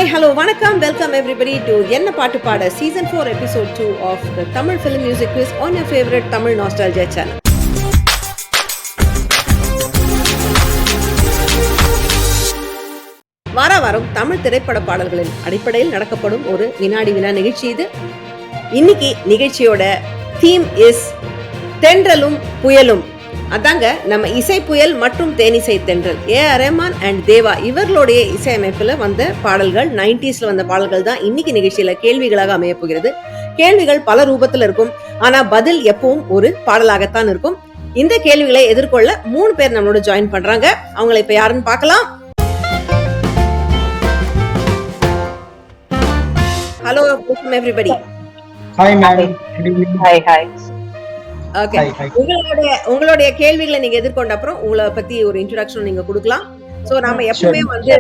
Hi hello வணக்கம் welcome everybody to Enna Paattu Paada season 4 episode 2 of the Tamil film music quiz on your favourite Tamil nostalgia channel. வாரம் தமிழ் திரைப்பட பாடல்களின் அடிப்படையில் நடக்கப்படும் ஒரு வினாடி வினா நிகழ்ச்சி இது. இன்னைக்கு நிகழ்ச்சியோட தீம் இஸ் தென்றலும் புயலும். அதாங்க நம்ம இசை புயல் மற்றும் தேனிசை தென்றல் ஏ.ஆர். ரஹ்மான் அண்ட் தேவா இவர்களுடைய இசையமைப்புல வந்த பாடல்கள் 90s வந்த பாடல்கள் தான் இன்னைக்கு நிகழ்ச்சியில கேள்விகளாக அமைய போகிறது. கேள்விகள் பல ரூபத்துல இருக்கும், ஆனா பதில் எப்பவும் ஒரு பாடலாகத்தான் இருக்கும். இந்த கேள்விகளை எதிர்கொள்ள 3 பேர் நம்மளோட ஜாயின் பண்றாங்க. அவங்களை இப்ப யாருன்னு பார்க்கலாம். Hello everybody. Hi ma'am. Hi hi. Okay, உங்களுடைய கேள்விகளை நீங்க எதிர்கொண்ட அப்புறம் உங்களை பத்தி ஒரு இன்ட்ரோடக்ஷன் நீங்க கொடுக்கலாம். சோ நாம எப்பவுமே வந்து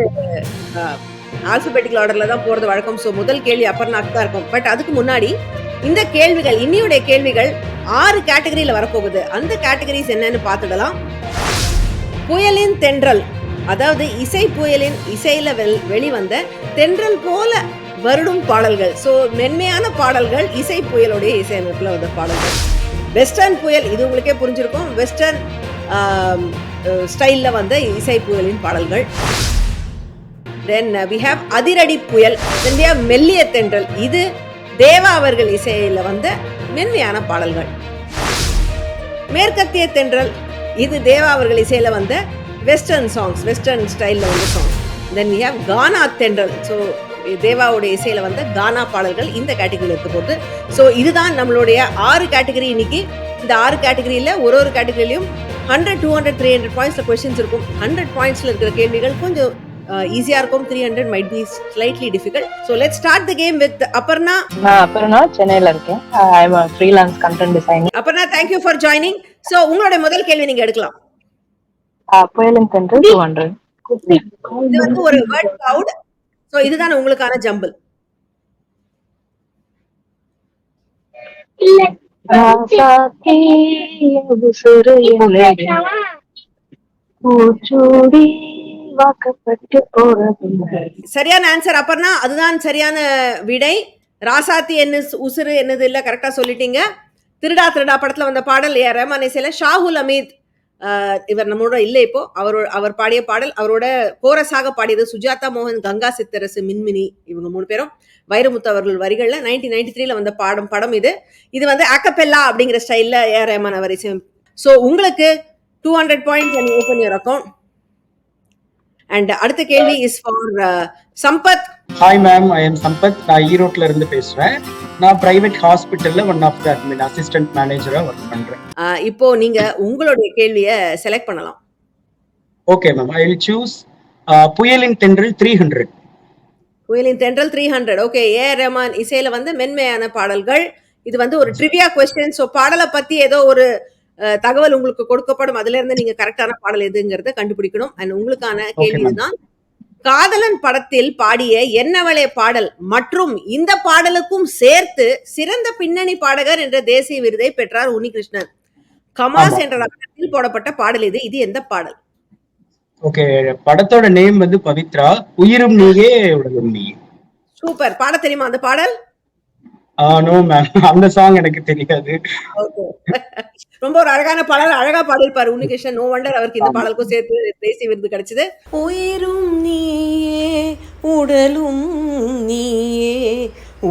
ஆல்பபெட்டிக்கல் ஆர்டர்ல தான் போறது வழக்கம். சோ முதல் கேள்வி அப்பர்னாக்கு தான் இருக்கும். பட் அதுக்கு முன்னாடி இந்த கேள்விகள் இன்னியோட கேள்விகள் 6 கேட்டகரியில வரப்போகுது. அந்த கேட்டகரிஸ் என்னன்னு பார்த்துடலாம். புயலின் தென்றல், அதாவது இசை புயலின் இசையில வெளிவந்த தென்றல் போல வருடும் பாடல்கள். சோ மென்மையான பாடல்கள், இசை புயலுடைய இசையமைப்புல வந்த பாடல்கள். வெஸ்டர்ன் புயல், இது உங்களுக்கே புரிஞ்சிருக்கும், வெஸ்டர்ன் ஸ்டைல்ல வந்த இசை புயலின் பாடல்கள். தென் we have அதிரடி புயல், then we have மெல்லிய தென்றல், இது தேவா அவர்கள் இசையில வந்த மென்மையான பாடல்கள். மேற்கத்திய தென்றல், இது தேவா அவர்கள் இசையில வந்த வெஸ்டர்ன் சாங்ஸ், வெஸ்டர்ன் ஸ்டைல்ல வந்த சாங்ஸ். தென் we have கானா தென்றல், ஸோ தேவாவுடைய இசையில வந்த கானா பாடல்கள் இந்த கேட்டகரியில் இருக்க போகுது. ஸோ இதுதான் நம்மளுடைய 6 கேட்டகரி இன்னைக்கு. இந்த 6 கேட்டகரியில ஒரு கேட்டகரியிலையும் 100, 200, 300 பாயிண்ட்ஸ்ல கொஸ்டின்ஸ் இருக்கும். 100 பாயிண்ட்ஸ்ல இருக்கிற கேள்விகள் கொஞ்சம் ஈஸியா இருக்கும். 300 might be slightly difficult. So let's start the game with Aparna. Aparna, சென்னையில இருக்கேன். I am a freelance content designer. Aparna, thank you for joining. So உங்களுடைய முதல் கேள்வி நீங்க எடுக்கலாம். புயலின் தென்றல் 200. இது வந்து ஒரு வேர்ட் கிளவுட். சோ இதுதான் உங்களுக்கான ஜம்பிள். சரியான ஆன்சர் அப்பர்னா, அதுதான் சரியான விடை. ராசாத்தி என்ன உசுறு என்னது இல்ல, கரெக்டா சொல்லிட்டீங்க. திருடா திருடா படத்துல வந்த பாடல் ஏ.ஆர். ரஹ்மான் இசையில ஷாஹுல் அமீத், இவர் நம்மளோட இல்லை இப்போ, அவர் பாடிய பாடல். அவரோட கோரஸாக பாடியது சுஜாதா மோகன், கங்கா சித்தரசு, மின்மினி, இவங்க 3 பேரும். வைரமுத்து அவர்கள் வரிகள்ல 1993 வந்த படம் இது. இது வந்து அக்கபெல்லா அப்படிங்கிற ஸ்டைல்ல ஏ.ஆர். ரஹ்மான் அவர் இசை. சோ உங்களுக்கு 200 points and open your account. And அடுத்த கேள்வி is for Sampath. Hi ma'am, I am Sampath. நான் ஈரோட்ல இருந்து பேசுறேன். நான் பிரைவேட் ஹாஸ்பிட்டல்ல one of the admin assistant மேனேஜரா ஒர்க் பண்றேன். இப்போ நீங்க உங்களுடைய கேள்வியை செலக்ட் பண்ணலாம். Okay ma'am, I will choose புயலின் தென்றல் 300. புயலின் தென்றல் 300. Okay, A.R.. ரஹ்மான் இசையில வந்து மென்மையான பாடல்கள். இது வந்து ஒரு ட்ரிவியா கொஸ்டின். ஸோ பாடலை பத்தி ஏதோ ஒரு தகவல் உங்களுக்கு கொடுக்கப்படும். அதுல இருந்து நீங்க கரெக்டான பாடல் எதுங்கிறத கண்டுபிடிக்கணும். அண்ட் உங்களுக்கான கேள்வி இதுதான். காதலன் படத்தில் பாடிய என்னவளே பாடல் மற்றும் இந்த பாடலுக்கும் சேர்த்து சிறந்த பின்னணி பாடகர் என்ற தேசிய விருதை பெற்றார் உன்னிகிருஷ்ணன். கமாஸ் என்ற நகரத்தில் போடப்பட்ட பாடல் இது. இது எந்த பாடல்? ஓகே, படத்தோட நேம் வந்து பவித்ரா, உயிரும் நீயே உடலும் நீயே. சூப்பர். பாட தெரியுமா அந்த பாடல்? நோ மேம், அந்த சாங் எனக்கு தெரியாது. ரொம்ப ஒரு அழகான பாடல், அழகா பாடிருப்பாரு உன்னிகிருஷ்ணன். நோ வண்டர் அவருக்கு இந்த பாடலுக்கும் சேர்த்து தேசிய விருது கிடைச்சது. உயிரும் நீயே உடலும் நீயே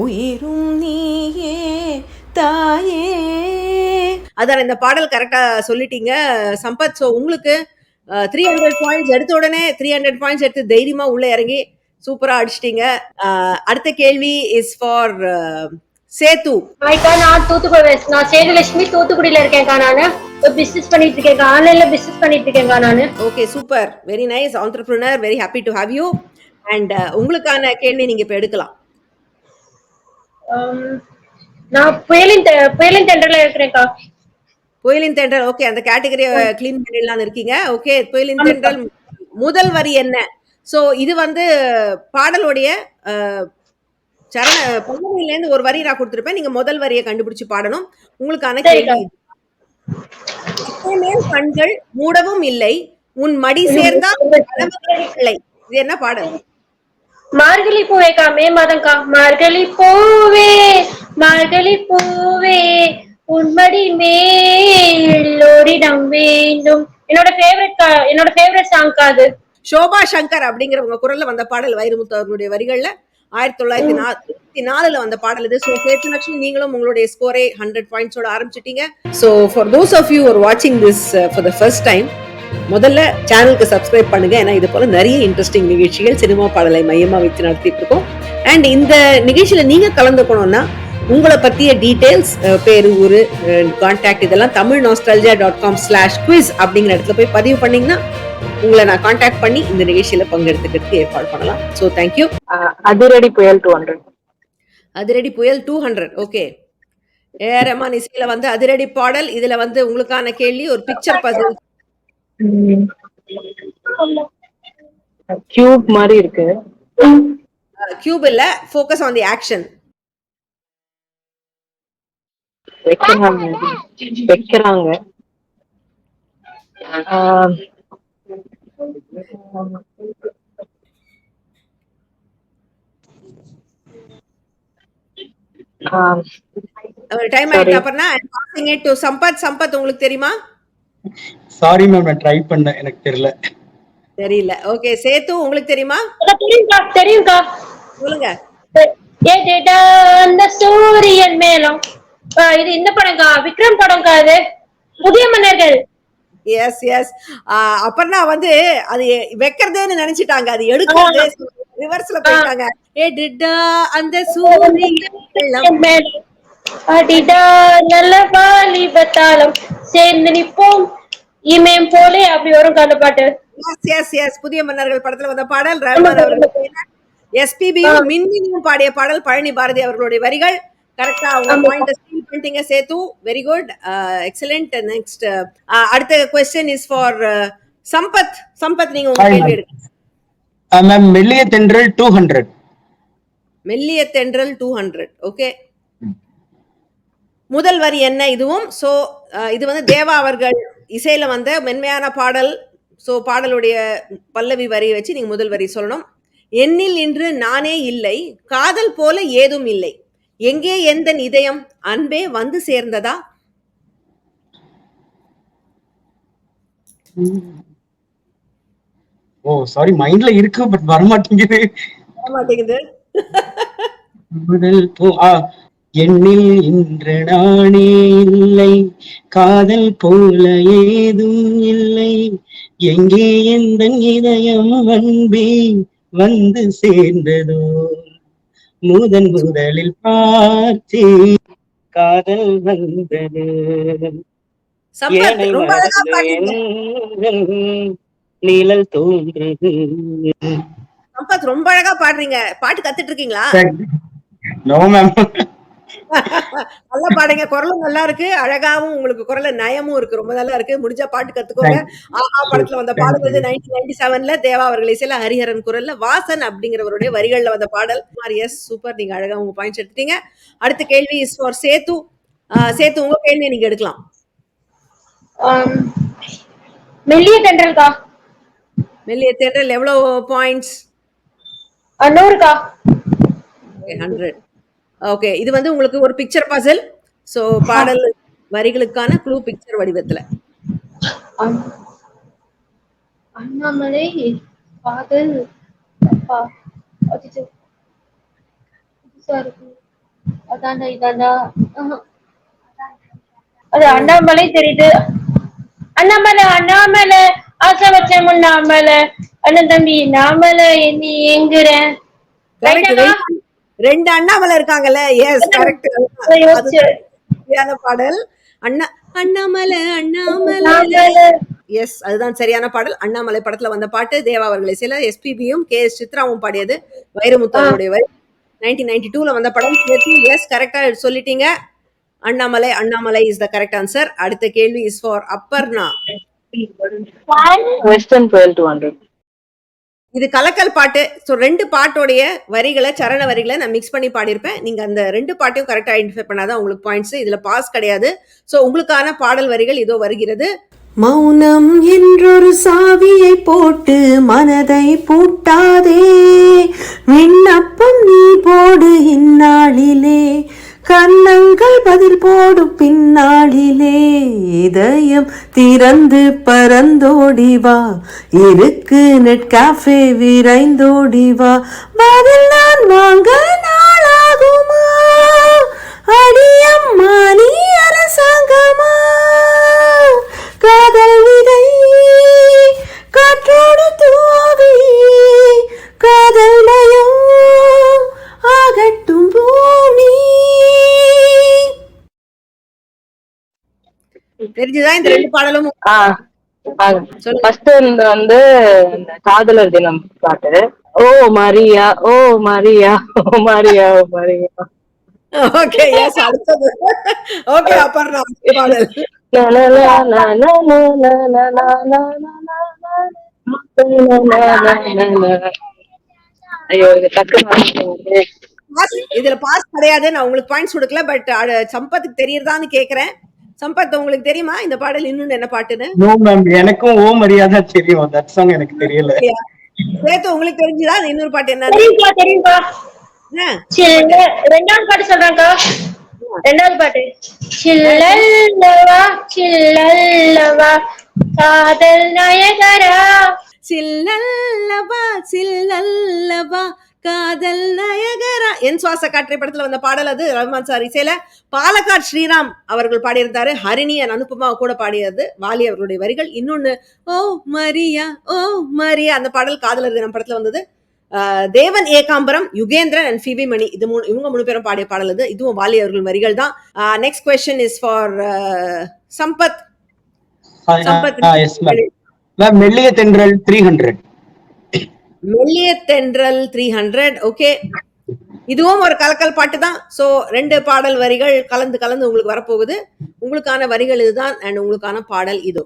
உயிரும் நீயே தாயே. அதான் இந்த பாடல் கரெக்டா சொல்லிட்டீங்க சம்பத். சோ உங்களுக்கு 300 பாயிண்ட்ஸ் எடுத்த உடனே 300 பாயிண்ட்ஸ் எடுத்து தைரியமா உள்ள இறங்கி சூப்பரா அடிச்சிட்டீங்க. அடுத்த கேள்வி இஸ் ஃபார் சேது. ஹாய்க்கா, நான் நான் சேதுலட்சுமி, தூத்துக்குடியில இருக்கேன்க்கா. நானு பிசினஸ் பண்ணிட்டு இருக்கேன்க்கா, ஆன்லைன்ல பிசினஸ் பண்ணிட்டு இருக்கேன்க்கா நானு. Okay, super, very nice entrepreneur, very happy to have you. And உங்களுக்கான கேள்வி நீங்க இப்ப எடுக்கலாம். நான் புயலின் தென்றல்ல இருக்கிறேன்க்கா. புயலின் தென்றல். ஓகே, அந்த கேட்டகரியை கிளீன் பண்ணிடலாம் இருக்கீங்க. ஓகே, புயலின் தென்றல் முதல் வரி என்ன? சோ இது வந்து பாடலுடைய பல்லவியில இருந்து ஒரு வரி நான் கொடுத்திருப்பேன். நீங்க முதல் வரியை கண்டுபிடிச்சு பாடணும். உங்களுக்கான கேள்வி. கண்கள் மூடவும் இல்லை, உன் மடி சேர்ந்தால் இல்லை. இது என்ன பாடல்? மார்கழி பூவேக்கா, மே மாதம்க்கா. மார்கழி பூவே, மார்கழி பூவே, உன்மடி மேல் ஓரிடம் வேண்டும். என்னோட ஃபேவரட் சாங்க்கா அது. ஷோபா சங்கர் அப்படிங்கிறவங்க குரல்ல வந்த பாடல் வைரமுத்து அவர்களுடைய வரிகள்ல 1994 வந்த பாடல் இது. ஸோ சேத்துலட்சுமி, நீங்களும் உங்களுடைய ஸ்கோரை 100 பாயிண்ட்ஸோட ஆரம்பிச்சிட்டீங்க. So for those of you are வாட்சிங் this for the first time, முதல்ல சேனலுக்கு சப்ஸ்கிரைப் பண்ணுங்க. ஏன்னா இது போல நிறைய இன்ட்ரெஸ்டிங் நிகழ்ச்சிகள் சினிமா பாடலை மையமா வச்சு நடத்திட்டு இருக்கோம். அண்ட் இந்த நிகழ்ச்சியில நீங்க கலந்துக்கணும்னா உங்களை பத்திய டீடைல்ஸ், பேரு, ஊரு, கான்டாக்ட் இதெல்லாம் tamilnostalgia.com/quiz அப்படிங்கிற இடத்துல போய் பதிவு பண்ணீங்கன்னா உங்களை நான் கான்டாக்ட் பண்ணி இந்த நிகழ்ச்சியில பங்கெடுத்துக்கிறதுக்கு ஏற்பாடு பண்ணலாம். So thank you. அதிரடி புயல் 200. அதிரடி புயல் 200. ஓகே, ஏஆர் ரஹ்மான் இசையில வந்து அதிரடி பாடல். இதுல வந்து உங்களுக்கான கேள்வி ஒரு பிக்சர் பசில். கியூப் மாதிரி இருக்கு. கியூப் இல்ல, ஃபோக்கஸ் ஆன் தி ஆக்ஷன். வைக்கிறாங்க. டைம் ஆயிட்டு. அப்புறம்னா passing it to Sampath. Sampath, உங்களுக்கு தெரியுமா? சாரி மேம், நான் ட்ரை பண்ணேன், எனக்கு தெரியல. தெரியல. ஓகே, சேத்து, உங்களுக்கு தெரியுமா? தெரியும்க்கா. சொல்லுங்க. ஏடா அந்த சூரியன் மேலும். இது இந்த படம்க்கா, விக்ரம் படம்க்கா, அது புதிய மன்னர்கள். S S. அப்புறம்னா வந்து அது வைக்கிறதேன்னு நினைச்சிட்டாங்க, அது எடுக்கிறது ரிவர்ஸ்ல போயிட்டாங்க. ஏடா அந்த சூரியன் மேலும் அடிடா நல்ல வாலிபத்தாலும் சேர்ந்து நிப்போம் இமயம் போலே, அப்படி வரும் அந்த பாட்டு. Yes yes. புதிய மன்னர்கள் படத்துல வந்த பாடல். ரஹ்மான் அவர்கள் எஸ்பிபியும் மின்னியும் பாடிய பாடல். பழனி பாரதி அவர்களுடைய வரிகள். கரெக்டா அவங்க பாயிண்ட் ஸ்டீல் பண்ணிட்டீங்க சேத்து. Very good, excellent. நெக்ஸ்ட் அடுத்த question is for Sampath. Sampath, நீங்க உங்க கேள்வி எடுங்க. மேம், மெல்லிய தென்றல் 200. மெல்லிய தென்றல் 200. ஓகே, முதல் வரி என்ன இதுவும்? சோ இது வந்து தேவா அவர்கள் இசையில வந்த மென்மையான பாடல். சோ பாடலுடைய பல்லவி வரியை வச்சு நீங்க முதல் வரி சொல்லணும். என்னில் இன்று நானே இல்லை, காதல் போல ஏதும் இல்லை, எங்கே எந்தன் இதயம் அன்பே வந்து சேர்ந்ததா? ஓ சாரி, மைண்ட்ல இருக்கு பட் வர மாட்டேங்குது. முதல் எண்ணில் இன்று நானே இல்லை, காதல் போல ஏதும் இல்லை, எங்கே எந்தன் இதயம் அன்பே வந்து சேர்ந்ததோ, முதலில் பார்த்தே காதல் வந்தது, நீழல் தோன்றது. சம்பத், ரொம்ப அழகா பாடுறீங்க. பாட்டு கத்துட்டு இருக்கீங்களா? No ma'am. நல்லா பாடுங்க, குரலும் நல்லா இருக்கு, அழகாவும் உங்களுக்கு குரல நயமும் இருக்கு, ரொம்ப நல்லா இருக்கு. முடிஞ்சா பாட்டு கத்துக்கோங்க. ஆஹா படத்துல வந்த பாடல் வந்து 1997 தேவா அவர்கள் இசையில ஹரிஹரன் குரல்ல வாசன் அப்படிங்கிறவருடைய வரிகள்ல வந்த பாடல். Yes, super. நீங்க அழகா உங்க பாயிண்ட்ஸ் எடுத்தீங்க. அடுத்த கேள்வி இஸ் ஃபார் சேத்து. சேத்து, உங்க கேள்வியை நீங்க எடுக்கலாம். மெல்லிய தென்றல்க்கா. மெல்லிய தென்றல் எவ்வளவு பாயிண்ட்ஸ்? 100க்கா. 100. ஓகே, இது வந்து உங்களுக்கு ஒரு பிக்சர் பசில். சோ பாடல் வரிகளுக்கான க்ளூ பிக்சர் வடிவத்துல. அண்ணாமலை காதல் அப்பா அதாண்டா இதாண்டா. அது அண்ணாமலை தெரியுது. அண்ணாமலை அண்ணாமலை ஆசை வச்ச முன்னாமலை அண்ணன் தம்பி நாமலை நீ எங்குற. ரெண்டு அண்ணாமலை இருக்காங்கல்ல. Yes, correct. பாடல் அண்ணாமலை அண்ணாமலை. எஸ், அதுதான் சரியான பாடல். அண்ணாமலை படத்துல வந்த பாட்டு. தேவா அவர்கள் இசையில எஸ்பிபியும் KS சித்ராவும் பாடியது. வைரமுத்து அவருடைய வரி. 1992 வந்த படம். எஸ், கரெக்டா சொல்லிட்டீங்க. Annamalai Annamalai is the correct answer. அடுத்த கேள்வி இஸ் ஃபார் அப்பர்ணா. வெஸ்டர்ன் புயல் 200. இது கலக்கல் பாட்டு. ஸோ 2 பாட்டோடைய வரிகளை, சரண வரிகளை நான் மிக்ஸ் பண்ணி பாடியிருப்பேன். நீங்க அந்த 2 பாட்டையும் கரெக்டா ஐடென்டிஃபை பண்ணாதான் உங்களுக்கு பாயிண்ட்ஸ். இதுல பாஸ் கிடையாது. ஸோ உங்களுக்கான பாடல் வரிகள் இதோ வருகிறது. மௌனம் என்றொரு சாவியை போட்டு மனதை பூட்டாதே, விண்ணப்பம் நீ போடு இந்நாளிலே, கன்னங்கள் பதில் போடும் பின்னாளிலே, இதயம் திறந்து பறந்தோடி வா, இருக்கு நெட் காஃபே விரைந்தோடி வா, பதில் நான் வாங்க நாளாகுமா, அடியம்மா நீ அரசாங்கமா, காதல் விதை காற்றோடு தூவி, காதல் லயம் ஆகட்டும் பூமி. தெரிஞ்சுதா இந்த ரெண்டு பாடலும்? சொல்லுங்க. ஃபர்ஸ்ட் வந்து இந்த காதலர் தினம் பாட்டு. Oh Maria oh Maria oh Maria oh Maria. Okay, yes. அடுத்தது ஓகே, அபர்ணா பாடல். லா, லா, லா, லா, லா, லா, லா, லா, லா, லா, லா, லா, லா, லா, லா, லா. ஐயோ இது டக்குனு வர மாட்டேங்குது. இதுல பாஸ் கிடையாது, நான் உங்களுக்கு பாயிண்ட்ஸ் கொடுக்கல. பட் சம்பத்துக்கு தெரியறதான்னு கேக்குறேன். சம்பத், உங்களுக்கு தெரியுமா இந்த பாடல் இன்னொன்னு என்ன பாட்டுன்னு? நோ மேம், எனக்கும் ஓ மரியாதை தெரியும், தட் சாங் எனக்கு தெரியல. சேத்து, உங்களுக்கு தெரிஞ்சுதா அது இன்னொரு பாட்டு என்னன்னு? தெரியும்பா தெரியும்பா. என்ன? ரெண்டாவது பாட்டு சொல்றாங்க. ரெண்டாவது பாட்டு சில்லல்லவா சில்லல்லவா காதல் நாயகரா, சில்லல்லவா சில்லல்லவா காதல் நாயகரா. என் சுவாச காற்றை படத்துல வந்த பாடல் அது. ரஹ்மான் சார் இசையில பாலக்காட் ஸ்ரீராம் அவர்கள் பாடியிருந்தாரு. ஹரிணி அண்ட் அனுபமா கூட பாடியது வாலி அவர்களுடைய வரிகள். இன்னொன்னு ஓ மரியா ஓ மரியா, அந்த பாடல் காதலர் தினம் படத்துல வந்தது. தேவன் ஏகாம்பரம், யுகேந்திரன் அண்ட் பிபி மணி, இது இவங்க 3 பேரும் பாடிய பாடல் அது. இதுவும் வாலி அவர்கள் வரிகள் தான். Next question is for Sampath. Sampath, yes ma'am. Ma'am, மெல்லிய தென்றல் 300. மெல்லிய தென்றல் 300. ஓகே, இதுவும் ஒரு கலக்கல் பாட்டு தான். சோ 2 பாடல் வரிகள் கலந்து கலந்து உங்களுக்கு வரப்போகுது. உங்களுக்கான வரிகள் இதுதான் அண்ட் உங்களுக்கான பாடல் இதோ.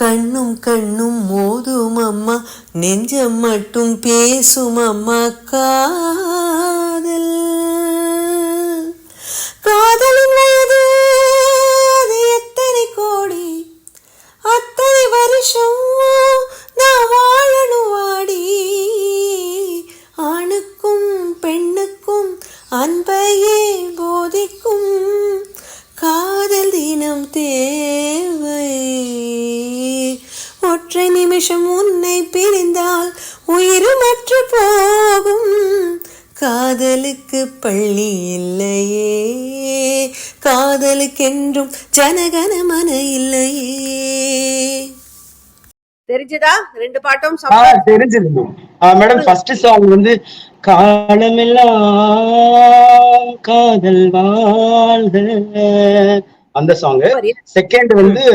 கண்ணும் கண்ணும் மோதும் அம்மா, நெஞ்சம் மட்டும் பேசும் அம்மா, காதல் காதலின் வயது அது எத்தனை கோடி, அத்தனை வருஷம் நான் வாழணும் வாடி, ஆணுக்கும் பெண்ணுக்கும் அன்பையே போதிக்கும் காதல் தினம் தேவை, ஒற்றை நிமிஷம் உன்னை பிரிந்தால் உயிரமற்று போகும், காதலுக்கு பள்ளி இல்லையே, காதலுக்கென்றும் ஜனகணமன இல்லையே. தெரிஞ்சதா 2 பாட்டும்? தெரிஞ்சது மேடம். ஃபர்ஸ்ட் சாங் வந்து காலமெல்லாம் காதல் வாழ்க, அந்த சாங். செகண்ட் வந்து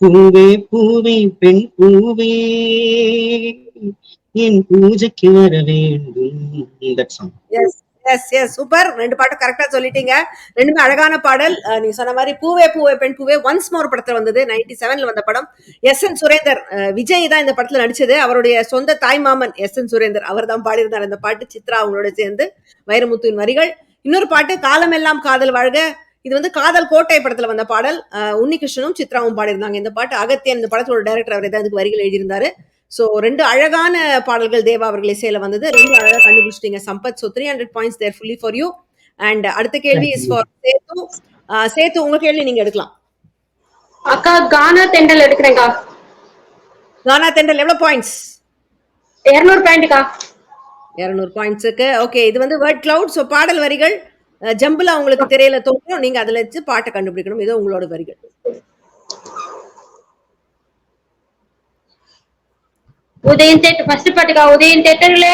பூவே பூவே பெண் பூவே என் பூஜைக்கு வர வேண்டும், that song. Yes yes yes, super. 2 பாட்டும் கரெக்டா சொல்லிட்டீங்க. ரெண்டுமே அழகான பாடல். நீங்க சொன்ன மாதிரி பூவே பூவே பெண் பூவே ஒன்ஸ் மோர் படத்துல வந்தது. 97ல வந்த படம். எஸ்.என். சுரேந்தர், விஜய் தான் இந்த படத்துல நடிச்சது. அவருடைய சொந்த தாய் மாமன் எஸ்.என். சுரேந்தர் அவர் தான் பாடியிருந்தார் இந்த பாட்டு. சித்ரா அவங்களோட சேர்ந்து, வைரமுத்துவின் வரிகள். இன்னொரு பாட்டு காலமெல்லாம் காதல் வாழ்க. இது வந்து காதல் கோட்டை படத்துல வந்த பாடல். உன்னிகிருஷ்ணனும் சித்ராவும் பாடியிருந்தாங்க இந்த பாட்டு. அகத்தியன் இந்த படத்தோட டைரக்டர் அவர் தான் இதுக்கு வரிகள் எழுதியிருந்தாரு. சோ 2 அழகான பாடல்கள் தேவா அவர்கள் இசையில வந்தது. 2 அழகா கண்டுபிடிச்சிட்டீங்க Sampath. So 300 points there fully for you. And அடுத்த கேள்வி இஸ் ஃபார் சேது. சேது, உங்க கேள்வி நீங்க எடுக்கலாம். அக்கா கானா தெண்டல் எடுக்கிறேன்க்கா. கானா தெண்டல் எவ்வளவு பாயிண்ட்ஸ்? 200 பாயிண்ட்க்கா. 200 பாயிண்ட்ஸுக்கு. ஓகே, இது வந்து வேர்ட் கிளவுட். சோ பாடல் வரிகள் ஜம்பிளா உங்களுக்கு தெரியல தோணும். நீங்க அதுல வச்சு பாட்டை கண்டுபிடிக்கணும். இதோ உங்களோட வரிகள். உதயம் தேட்டர் ஃபர்ஸ்ட் பாட்டுக்கா. உதயம் தேட்டர்ல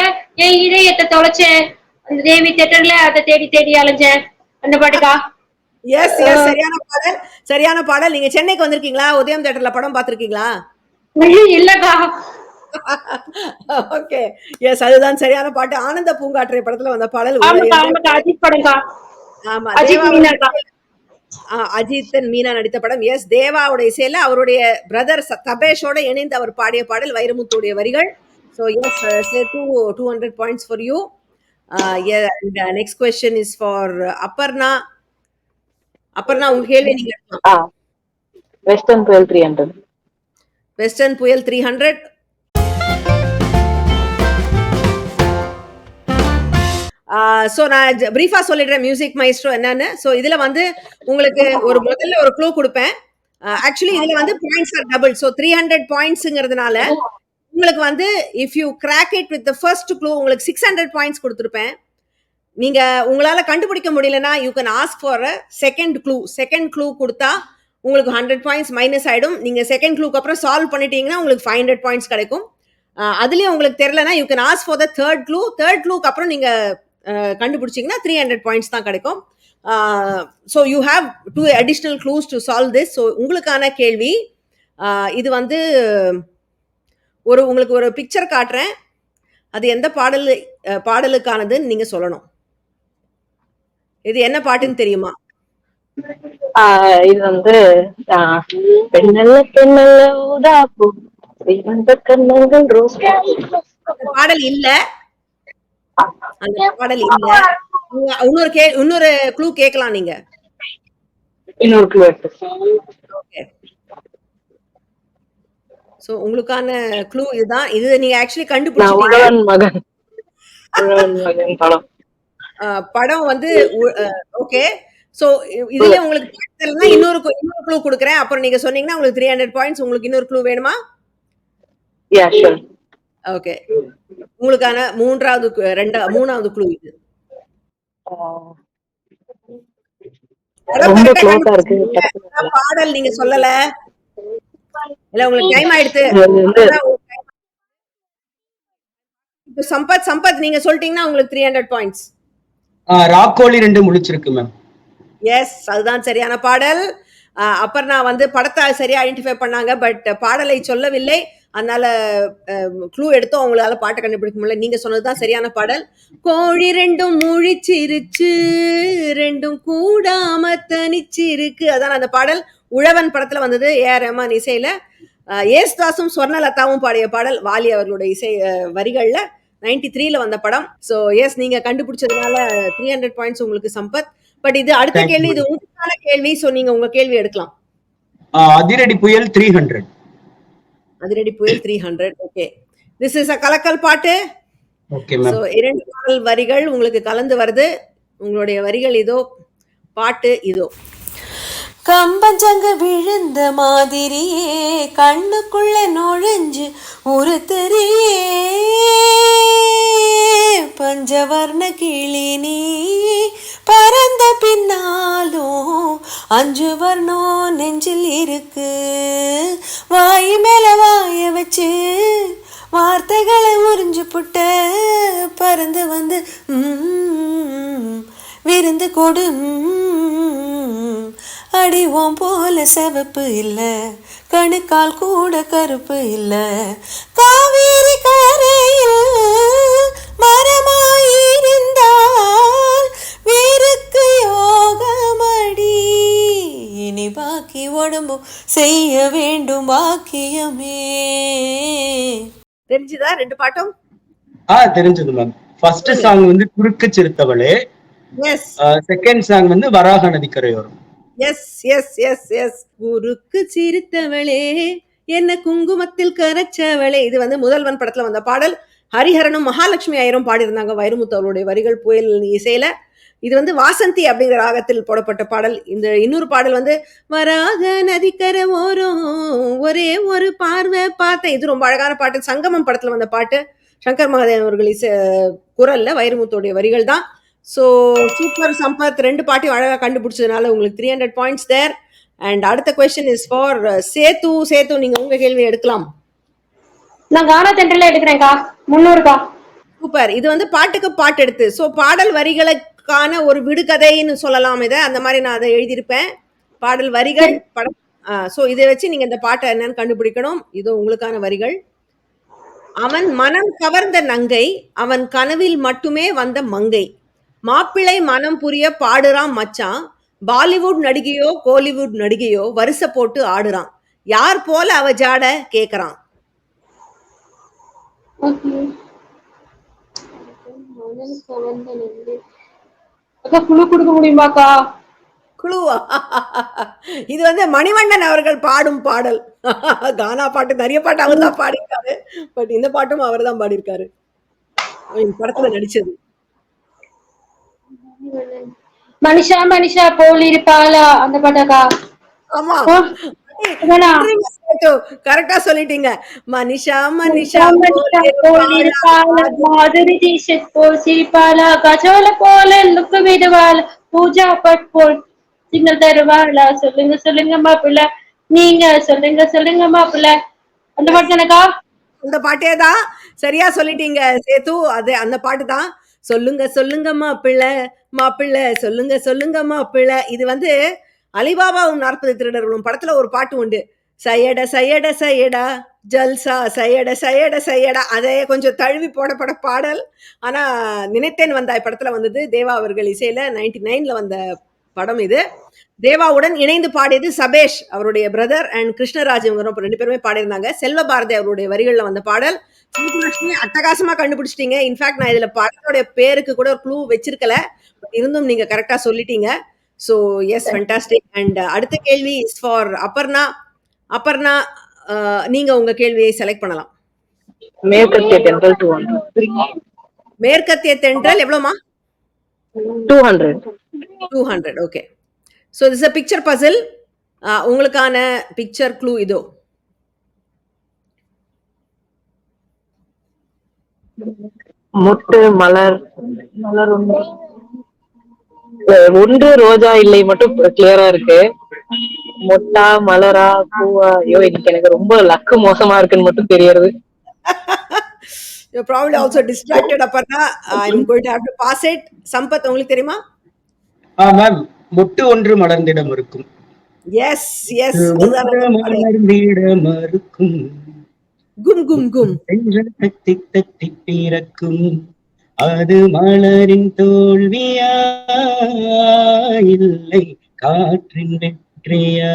என் இதயத்தை தொலைச்சேன், அந்த தேவி தேட்டர்ல அதை தேடி தேடி அலைஞ்சேன், அந்த பாட்டுக்கா. எஸ் எஸ், சரியான பாடல், சரியான பாடல். நீங்க சென்னைக்கு வந்திருக்கீங்களா? உதயம் தியேட்டர்ல படம் பார்த்திருக்கீங்களா? இல்லக்கா. ஓகே, எஸ், அதுதான் சரியான பாட்டு. ஆனந்த பூங்காற்றை படத்துல வந்த பாடல். அஜித் படம்க்கா. ஆமா, அஜித் மீனாக்கா. அஜித் மீனா நடித்த படம். எஸ், தேவாவோட இசையில அவருடைய பிரதர் தபேஷோட இணைந்து அவர் பாடிய பாடல், வைரமுத்துடைய வரிகள். So yes, 200 points for you. Next question is for Aparna. Aparna, உங்க கேள்வி நீங்க எடுக்கலாம். வெஸ்டர்ன் புயல் 300. வெஸ்டர்ன் புயல் 300. ஸோ நான் பிரீஃபா சொல்லிடுறேன் மியூசிக் மைஸ்ட்ரோ என்னன்னு. ஸோ இதுல வந்து உங்களுக்கு முதல்ல ஒரு க்ளூ கொடுப்பேன். ஆக்சுவலி இதுல வந்து பாயிண்ட்ஸ் ஆர் டபுள். ஸோ 300 பாயிண்ட்ஸ்ங்கிறதுனால உங்களுக்கு வந்து if you crack it with the first clue உங்களுக்கு 600 பாயிண்ட்ஸ் கொடுத்துருப்பேன். நீங்க உங்களால கண்டுபிடிக்க முடியலன்னா you can ask for a second clue. Second clue கொடுத்தா உங்களுக்கு 100 பாயிண்ட்ஸ் மைனஸ் ஆயிடும். நீங்க செகண்ட் க்ளூக்கு அப்புறம் சால்வ் பண்ணிட்டீங்கன்னா உங்களுக்கு 500 பாயிண்ட்ஸ் கிடைக்கும். அதுலயும் உங்களுக்கு தெரியலனா you can ask for the third clue. Third க்ளூக்கு அப்புறம் நீங்க கண்டுபிடிச்சீங்கன்னா 300 பாயிண்ட்ஸ் தான் கிடைக்கும். So you have 2 additional clues to solve this. So உங்களுக்கான கேள்வி இது வந்து உங்களுக்கு ஒரு பிக்சர் காட்டுறேன். அது எந்த பாடலுக்கானதுன்னு நீங்க சொல்லணும். இது என்ன பாட்டுன்னு தெரியுமா? இது வந்து பெண்ணல்ல பெண்ணல்ல ஊதாப்பூ கண்ணங்கள் ரோஸ். பாடல் இல்ல, அந்த பாடல் இல்ல. இன்னொரு க்ளூ கேட்கலாம் நீங்க. இன்னொரு க்ளூ எடுத்து. ஓகே. சோ உங்களுக்கான க்ளூ இதுதான். இது நீங்க ஆக்சுவலி கண்டுபிடிச்சிட்டீங்க. உழவன் மகன் படம். படம் வந்து ஓகே. சோ இதுல உங்களுக்கு தெரியலனா இன்னொரு க்ளூ கொடுக்குறேன். அப்புறம் நீங்க சொன்னீங்கன்னா உங்களுக்கு 300 பாயிண்ட்ஸ். உங்களுக்கு இன்னொரு க்ளூ வேணுமா? Yeah sure. ஓகே. உங்களுக்கான மூணாவது க்ளூ இது. ரொம்ப க்ளோஸா இருக்கு. பாடல் நீங்க சொல்லல. இல்ல உங்களுக்கு டைம் ஆயிடுது. சம்பத் நீங்க சொல்லிட்டீங்கன்னா உங்களுக்கு 300 பாயிண்ட்ஸ். ராக்கோலி 2 முழிச்சிருக்கு மேம். எஸ், அதுதான் சரியான பாடல். அபர்ணா வந்து படத்தை சரியா ஐடென்டிஃபை பண்ணாங்க, பட் பாடலை சொல்லவில்லை. அதனால க்ளூ எடுத்தோம், அவங்களால பாட்டை கண்டுபிடிக்க முடியல. நீங்க சொன்னதுதான் சரியான பாடல். கோழி 2 முழிச்சிருச்சு, 2 கூடாம தனிச்சிருக்கு. அதான் அந்த பாடல். உழவன் படத்துல வந்தது. ஏஆர் ரஹ்மான் இசையில. ஏசுதாசும் ஸ்வர்ணலதாவும் பாடிய பாடல். வாலி அவர்களுடைய இசை வரிகள்ல 93ல வந்த படம். சோ எஸ், நீங்க கண்டுபிடிச்சதுனால 300 பாயிண்ட்ஸ் உங்களுக்கு சம்பத். பட் இது அடுத்த கேள்வி, இது உங்களுக்கான கேள்வி. சோ நீங்க உங்க கேள்வி எடுக்கலாம். அதிரடி புயல் 300. அதிரடி புயல் 300. ஓகே, திஸ் இஸ் அ கலக்கல் பாட்டு. Okay ma'am. சோ 2 பாடல் வரிகள் உங்களுக்கு கலந்து வருது. உங்களுடைய வரிகள் இதோ, பாட்டு இதோ. கம்பஞ்சங்க விழுந்த மாதிரியே கண்ணுக்குள்ள நுழைஞ்சு உருத்தரியே பஞ்சவர்ண கிளி நீ பறந்த பின்னாலும் 5 வர்ணம் நெஞ்சில் இருக்கு. வாய் மேல வாய வச்சு வார்த்தைகளை உறிஞ்சு புட்ட பறந்து வந்து விருந்து கொடு. அடிவோம் போல செவப்பு இல்ல, கணுக்கால் கூட கருப்பு இல்ல. காவேரி கரையில் மரமாயிருந்தால் வேருக்கு யோகமடி. இனி பாக்கி உடம்பும் செய்ய வேண்டும் பாக்கியமே. தெரிஞ்சுதா 2 பாட்டும்? தெரிஞ்சது மேம். ஃபர்ஸ்ட் சாங் வந்து குறுக்கு சிறுத்தவளே. எஸ். செகண்ட் சாங் வந்து வராக நதிக்கரையோரம். Yes yes yes yes. குறுக்கு சிரித்தவளே என்ன குங்குமத்தில் கரைச்சவளே. இது வந்து முதல்வன் படத்துல வந்த பாடல். ஹரிஹரனும் மகாலட்சுமி ஐயரும் பாடியிருந்தாங்க. வைரமுத்து அவருடைய வரிகள், புயல் இசையில. இது வந்து வாசந்தி அப்படிங்கிற ராகத்தில் போடப்பட்ட பாடல். இந்த இன்னொரு பாடல் வந்து வராக நதிக்கரை ஓரம் ஒரே ஒரு பார்வை பார்த்தேன். இது ரொம்ப அழகான பாட்டு. சங்கமம் படத்துல வந்த பாட்டு. சங்கர் மகாதேவன் அவர்கள் குரல்ல வைரமுத்துடைய வரிகள் தான். ஸோ சூப்பர் சம்பத், 2 பாட்டையும் அழகாக கண்டுபிடிச்சதுனால உங்களுக்கு 300 பாயிண்ட்ஸ் தேர். அண்ட் அடுத்த கொஸ்டின் இஸ் ஃபார் சேத்து. சேத்து, நீங்க உங்க கேள்வி எடுக்கலாம். நான் கானா சென்டர்ல எடுக்கிறேன்க்கா. 300க்கா. சூப்பர். இது வந்து பாட்டுக்கு பாட்டு எடுத்து, ஸோ பாடல் வரிகளுக்கான ஒரு விடுகதைன்னு சொல்லலாம். இதை அந்த மாதிரி நான் அதை எழுதியிருப்பேன். பாடல் வரிகள் படம். ஸோ இதை வச்சு நீங்க இந்த பாட்டை என்னன்னு கண்டுபிடிக்கணும். இதோ உங்களுக்கான வரிகள். அவன் மனம் கவர்ந்த நங்கை, அவன் கனவில் மட்டுமே வந்த மங்கை, மாப்பிள்ளை மனம் புரிய பாடுறான் மச்சான், பாலிவுட் நடிகையோ கோலிவுட் நடிகையோ வரிசை போட்டு ஆடுறான், யார் போல அவ ஜாட கேக்குறான். அக்கா குழு கொடுக்க முடியுமாக்கா? குழுவா? இது வந்து மணிவண்ணன் அவர்கள் பாடும் பாடல். கானா பாட்டு நிறைய பாட்டு அவர் தான் பாடியிருக்காரு. பட் இந்த பாட்டும் அவர் தான் பாடியிருக்காரு. படத்துல நடிச்சது. மனுஷா மனுஷா போல் இருப்பாளா அந்த பாட்டாக்கா? ஆமா, இதானா? கரெக்டா சொல்லிட்டீங்க. மனிஷா மனிஷா மனுஷா மனுஷா போல் இருப்பாளா, மாதுரி தீஷத் போல் சிரிப்பாளா, கஜோல போல லுக்கு விடுவாளா, பூஜா பட் போல் சிங்கல் தருவாளா, சொல்லுங்க சொல்லுங்க மாப்பிள்ள, நீங்க சொல்லுங்க சொல்லுங்க மாப்பிள்ள. அந்த பாட்டு தானக்கா? அந்த பாட்டே தான். சரியா சொல்லிட்டீங்க சேது. அது அந்த பாட்டு தான். சொல்லுங்க சொல்லுங்க மாப்பிள்ளை மாப்பிள்ளை, சொல்லுங்க சொல்லுங்க மாப்பிள்ளை. இது வந்து அலிபாபாவும் 40 திருடர்களும் படத்துல ஒரு பாட்டு உண்டு. சையட சையட சையடா ஜல்சா சையட சையட சையடா. அதே கொஞ்சம் தழுவி போடப்பட பாடல். ஆனா நினைத்தேன் வந்தாய் படத்துல வந்தது. தேவா அவர்கள் இசையில 99ல வந்த படம் இது. தேவாவுடன் இணைந்து பாடியது சபேஷ் அவருடைய பிரதர் அண்ட் கிருஷ்ணராஜ், இவங்க 2 பேருமே பாடியிருந்தாங்க. செல்வ பாரதி அவருடைய வரிகள்ல வந்த பாடல். சுப்புலட்சுமி அட்டகாசமா கண்டுபிடிச்சிட்டீங்க. இன்ஃபேக்ட் நான் இதுல படத்தோட பேருக்கு கூட ஒரு க்ளூ வச்சிருக்கல. இருந்தும் நீங்க கரெக்டா சொல்லிட்டீங்க. So S, fantastic. அண்ட் அடுத்த கேள்வி இஸ் ஃபார் அபர்ணா. அபர்ணா, நீங்க உங்க கேள்வியை செலக்ட் பண்ணலாம். மேற்கத்திய தென்றல் 200. மேற்கத்திய தென்றல் எவ்வளோமா? 200. 200. Okay. So this a picture puzzle. உங்களுக்கான பிக்சர் க்ளூ இதோ. முட்டு மலர் மலர் ஒன்று ரோஜா இல்லை மட்டும் கிளியரா இருக்கு. மொட்டா மலரா பூவா? ஐயோ, இன்னைக்கு எனக்கு ரொம்ப லக்கு மோசமா இருக்குன்னு மட்டும் தெரியறது. You're probably also distracted, Aparna. I'm going to have to pass it. Sampath, உங்களுக்கு தெரியுமா? மேம், மொட்டு ஒன்று மலர்ந்திடம் இருக்கும். எஸ் எஸ், மலர்ந்திடம் இருக்கும், கும் கும் கும் தட்டி தட்டி பிறக்கும், அது மலரின் தோல்வியா இல்லை காற்றின் வெற்றியா?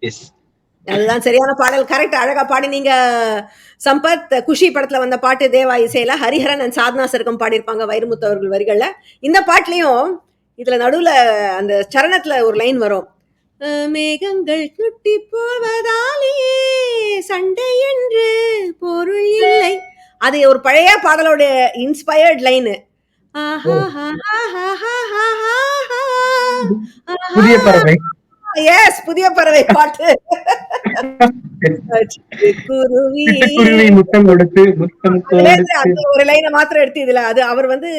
எஸ், அதுதான் சரியான பாடல். கரெக்ட், அழகா பாடி நீங்க சம்பத். குஷி படத்துல வந்த பாட்டு தேவா இசையில ஹரிஹரன் அண்ட் சாதனா சர்க்கம் பாடியிருப்பாங்க வைரமுத்து அவர்கள் வரிகள்ல. இந்த பாட்டுலயும் இதுல நடுவுல அந்த சரணத்துல ஒரு லைன் வரும். மேகங்கள் குட்டி போவதாலே சண்டை என்று பொருள் இல்லை. அது ஒரு பழைய பாடலோட இன்ஸ்பயர்ட் லைனு. புதிய பறவை. எஸ், புதிய பறவை பாட்டு. குருவி முத்தம் கொடுத்து முத்தம் அந்த ஒரு லைனை மாத்திரம் எடுத்து இதுல அது அவர் வந்து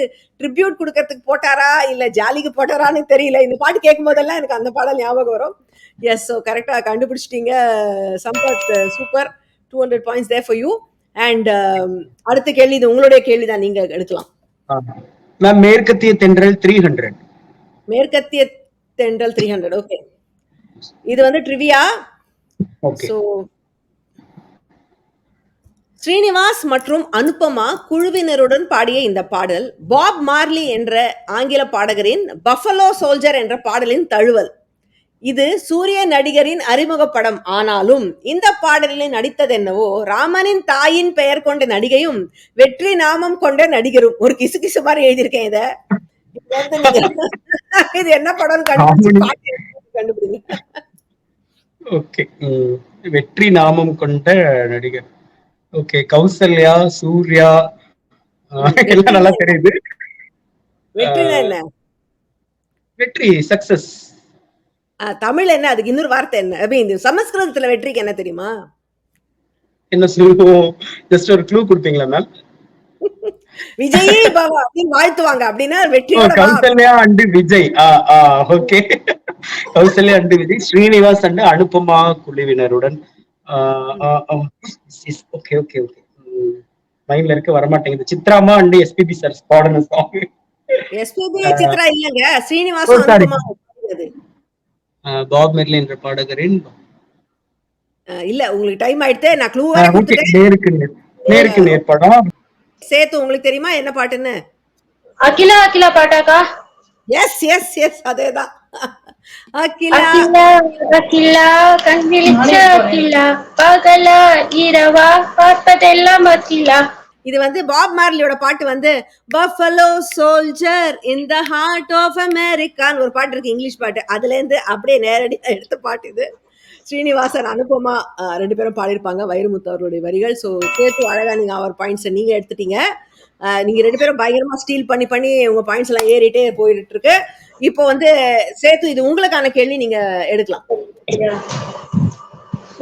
ட்ரிபியூட் கொடுக்கறதுக்கு போட்டாரா இல்ல ஜாலிக்கு போட்டாரான்னு தெரியல. இந்த பாட்டு கேட்கும் போதெல்லாம் எனக்கு அந்த பாடல் ஞாபகம் வரும். எஸ், ஸோ கரெக்டா கண்டுபிடிச்சிட்டீங்க Sampath. Super. 200 points there for you. And அடுத்த கேள்வி, இது உங்களுடைய கேள்விதான், நீங்க எடுக்கலாம். மேம், மேற்கத்திய தென்றல் 300. மேற்கத்திய தென்றல் 300. ஓகே, இது வந்து ட்ரிவியா. ஓகே. ஸோ ஸ்ரீனிவாஸ் மற்றும் அனுபமா குழுவினருடன் பாடிய இந்த பாடல் பாப் மார்லி என்ற ஆங்கில பாடகரின் பஃபலோ சோல்ஜர் என்ற பாடலின் தழுவல். இது சூரிய நடிகரின் அறிமுக படம். ஆனாலும் இந்த பாடலில் நடித்தது என்னவோ ராமனின் தாயின் பெயர் கொண்ட நடிகையும் வெற்றி நாமம் கொண்ட நடிகரும். ஒரு கிசு கிசு மாதிரி எழுதியிருக்கேன் இத. இது என்ன படம் கண்டுபிடிங்க. ஓகே, வெற்றி நாமம் கொண்ட நடிகர். ஓகே, கௌசல்யா, சூர்யா, எல்லாம் நல்லா தெரியுது. வெற்றினா என்ன? வெற்றி, சக்சஸ். தமிழ் என்ன, அதுக்கு இன்னொரு வார்த்தை என்ன? இந்த சமஸ்கிருதத்துல வெற்றிக்கு என்ன தெரியுமா? என்ன சொல்லுவோம்? ஜஸ்ட் ஒரு க்ளூ கொடுப்பீங்களா மேம்? விஜய் பாபா அப்படின்னு வாழ்த்துவாங்க. அப்படின்னா வெற்றி. Kausalya and Vijay. Okay, Kausalya and Vijay, Srinivas and Anupama குழுவினருடன். ஓகே ஓகே ஓகே, மைண்ட்ல இருக்க வரமாட்டேங்குது. சித்ராமா அண்ட் எஸ்பிபி சார் பாடின சாங். எஸ்பிபி சித்ரா இல்லங்க, ஸ்ரீனிவாஸ் அனுபமா. பாப் மெர்லி என்ற பாடகரின். இல்ல, உங்களுக்கு டைம் ஆயிடுச்சு. நான் க்ளூ நேருக்கு நேர் படம். சேத்து, உங்களுக்கு தெரியுமா என்ன பாட்டுன்னு? அகிலா அகிலா பாட்டாக்கா? எஸ் எஸ் எஸ், அதேதான். அகிலா அகிலா அகிலா கண்விழிச்ச அகிலா, பகலா இரவா பார்ப்பதெல்லாம் அகிலா. இது வந்து பாப் மார்லியோட பாட்டு வந்து Buffalo Soldier in the heart of அமெரிக்கான்னு ஒரு பாட்டு இருக்கு, இங்கிலீஷ் பாட்டு. அதுல இருந்து அப்படியே நேரடியாக எடுத்த பாட்டு இது. ஸ்ரீனிவாசன் அனுபமா ரெண்டு பேரும் பாடியிருப்பாங்க, வைரமுத்து அவருடைய வரிகள். ஸோ கேட்டு அழகா நீங்க அவர் பாயிண்ட்ஸை நீங்க எடுத்துட்டீங்க. நீங்க ரெண்டு பேரும் பயங்கரமா ஸ்டீல் பண்ணி பண்ணி உங்க பாயிண்ட்ஸ் எல்லாம் ஏறிட்டே போயிட்டு இருக்கு. இப்போ வந்து சேத்து, இது உங்களுக்கான கேள்வி, நீங்க எடுக்கலாம்.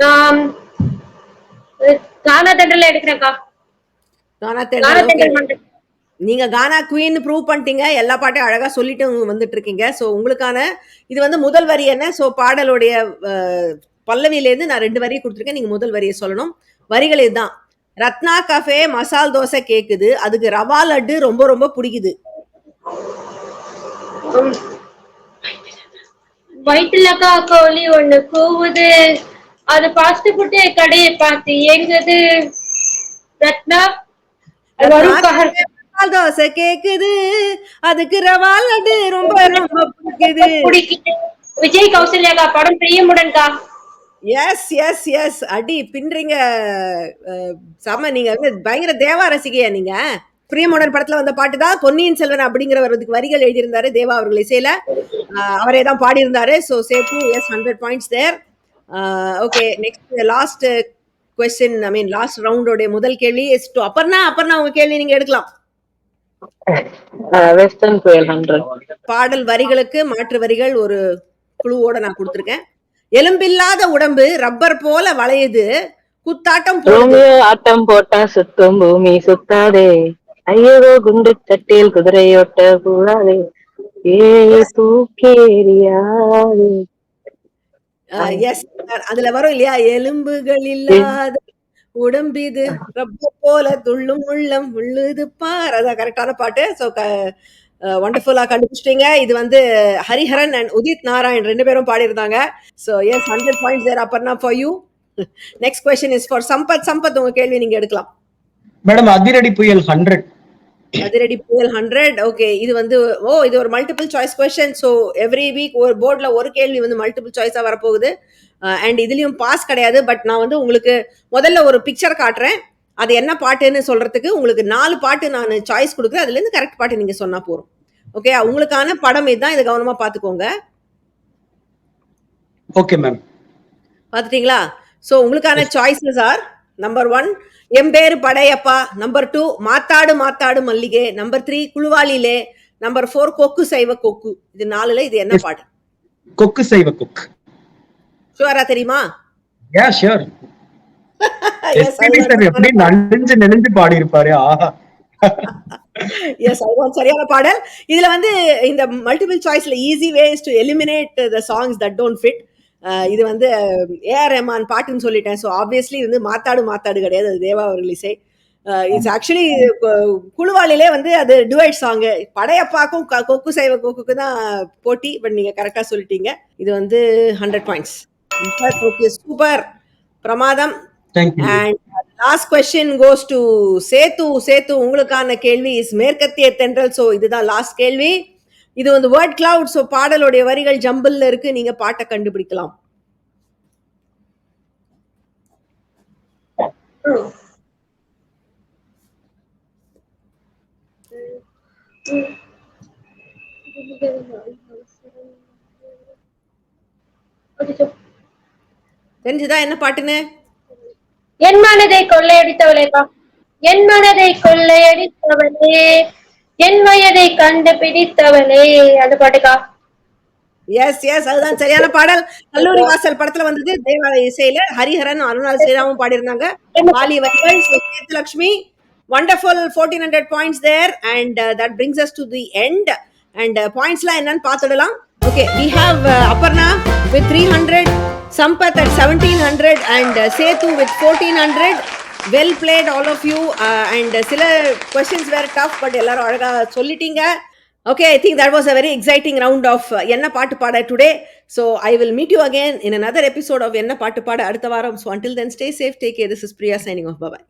நான் கானா தென்றல் எடுக்கிறேன்க்கா. கானா கானா தென்றல். தென்றல் மண்டல். நீங்க கானா குயின் ப்ரூவ் பண்ணிட்டீங்க, எல்லா பாட்டையும் அழகா சொல்லிட்டு வந்துட்டு இருக்கீங்க. ஸோ உங்களுக்கான இது வந்து முதல் வரி என்ன? ஸோ பாடலுடைய பல்லவியிலேருந்து நான் 2 வரியை கொடுத்துருக்கேன், நீங்க முதல் வரியை சொல்லணும். வரிகள் இதுதான்: ரத்னா கஃபே மசால் தோசை கேக்குது, அதுக்கு ரவா லட்டு ரொம்ப ரொம்ப பிடிக்குது. வயிற்றுலக்கா கோழி ஒண்ணு கூவுது, அது ஃபாஸ்ட் ஃபுட் கடையை பார்த்து எங்குது. ரத்னா வரும் கஹர். மசால் தோசை கேக்குது, அதுக்கு ரவா லட்டு ரொம்ப ரொம்ப பிடிக்குது. பிடிக்குது. விஜய் கௌசல்யாக்கா படம் பிரியமுடன்கா. எஸ் எஸ் எஸ், அடி பின்றீங்க. செம, நீங்க வந்து பயங்கர தேவா ரசிகையா நீங்க. பிரியமுடன் படத்துல வந்த பாட்டு தான் பொன்னியின் செல்வன் அப்படிங்கிறவர் இதுக்கு வரிகள் எழுதியிருந்தாரு, தேவா அவர்கள் இசையில அவரே தான் பாடியிருந்தாரு. ஸோ சேத்து, எஸ், 100 பாயிண்ட்ஸ் தேர். ஓகே, நெக்ஸ்ட் லாஸ்ட் கொஸ்டின், ஐ மீன் லாஸ்ட் ரவுண்டோடைய முதல் கேள்வி இஸ் டு அபர்ணா. அபர்ணா, உங்க கேள்வி நீங்க எடுக்கலாம். வெஸ்டர்ன் புயல் 100. பாடல் வரிகளுக்கு மாற்று வரிகள் ஒரு குழுவோட நான் கொடுத்திருக்கேன். எலும்பில்லாத உடம்பு ரப்பர் போல வளையுது, குத்தாட்டம் போடுது. ரோமியோ ஆட்டம் போட்டா சுத்தும் பூமி சுத்தாதே, ஐயோ குண்டு சட்டியில் குதிரையோட்ட கூடாதே, ஏ தூக்கி எறியாதே. எஸ், அதுல வரும் இல்லையா, எலும்புகள் இல்லாத உடம்பிது ரப்பர் போல துள்ளும் உள்ளம் உள்ளுது பார். அதான் கரெக்டான பாட்டு. ஸோ வண்டர்ஃபுல்லா கண்டுபிடிச்சிட்டீங்க. இது வந்து ஹரிஹரன் அண்ட் உதித் நாராயண் ரெண்டு பேரும் பாடியிருந்தாங்க. So yes, 100 points there Aparna for you. Next question is for Sampath. Sampath, உங்க கேள்வி நீங்க எடுக்கலாம். மேடம், அதிரடி புயல் 100. அதிரடி புயல் 100. ஓகே, இது வந்து இது ஒரு multiple choice question. So every week ஒரு போர்ட்ல ஒரு கேள்வி வந்து மல்டிபிள் சாய்ஸா வரப்போகுது. அண்ட் இதுலயும் பாஸ் கிடையாது. பட் நான் வந்து உங்களுக்கு முதல்ல ஒரு பிக்சர் காட்டுறேன், அது என்ன பாட்டுன்னு சொல்றதுக்கு உங்களுக்கு 4 பாட்டு நான் சாய்ஸ் கொடுக்குறேன், அதுல இருந்து கரெக்ட் பாட்டு நீங்க சொன்னா போறோம். ஓகே, உங்களுக்கான படம் இதுதான், இதை கவனமா பாத்துக்கோங்க. ஓகே மேம், பாத்துட்டீங்களா? ஸோ உங்களுக்கான சாய்ஸஸ் ஆர்: நம்பர் 1 எம்பேரு படையப்பா, நம்பர் 2 மாத்தாடு மாத்தாடு மல்லிகை, நம்பர் 3 குழுவாளிலே, நம்பர் 4 கொக்கு செய்வ கொக்கு. இது 4ல இது என்ன பாட்டு? கொக்கு செய்வ கொக்கு. ஷுவரா தெரியுமா? Yeah sure. எஸ்பிபி சார் எப்படி நெஞ்சு நெஞ்சு பாடி இருப்பாரு. ஆஹா. எஸ், அதுதான் சரியான பாடல். இதுல வந்து இந்த மல்டிபிள் சாய்ஸ்ல easy ways to eliminate the songs that don't fit. இது வந்து ஏஆர் ரஹ்மான் பாட்டுன்னு சொல்லிட்டேன். ஸோ ஆப்வியஸ்லி வந்து மாத்தாடு மாத்தாடு கிடையாது, அது தேவா அவர்கள் இசை. இட்ஸ் ஆக்சுவலி குழுவாளிலே வந்து அது டுவேட் சாங்கு. படையப்பாக்கும் கொக்கு செய்வ கொக்குக்கு தான் போட்டி. பட் நீங்க கரெக்டா சொல்லிட்டீங்க. இது வந்து 100 பாயிண்ட்ஸ். ஓகே, சூப்பர், பிரமாதம். And last question goes to சேத்து. சேத்து, உங்களுக்கான கேள்வி இஸ் மேற்கத்திய தென்றல். ஸோ இதுதான் லாஸ்ட் கேள்வி. இது வந்து வேர்ட் கிளவுட். ஸோ பாடலுடைய வரிகள் ஜம்பிள்ல இருக்கு, நீங்க பாட்டை கண்டுபிடிக்கலாம். தெரிஞ்சுதா என்ன பாட்டுன்னு? என் மனதை கொள்ளையடித்தவளேப்பா, என் மனதை கொள்ளையடித்தவளே, என் வயதை கண்டுபிடித்தவளே, அந்த பாட்டுக்கா. எஸ் எஸ், அதுதான் சரியான பாடல். கல்லூரி வாசல் படத்துல வந்தது, தேவாலய இசையில ஹரிஹரன் அருணாள் ஸ்ரீராமும் பாடியிருந்தாங்க. பாலி வரிகள். சேத்துலட்சுமி, wonderful 1400 points there, and that brings us to the end. And pointsலாம் என்னன்னு பார்த்துடலாம். Okay, we have Aparna with 300, Sampath at 1700, and Sethu with 1400. Well played all of you. And சில questions were tough, but எல்லாரும் அழகா சொல்லிட்டீங்க. Okay, I think that was a very exciting round of Enna Paattu Paada today. So I will meet you again in another episode of Enna Paattu Paada அடுத்த வாரம். So until then, stay safe, take care. This is Priya signing off. Bye bye.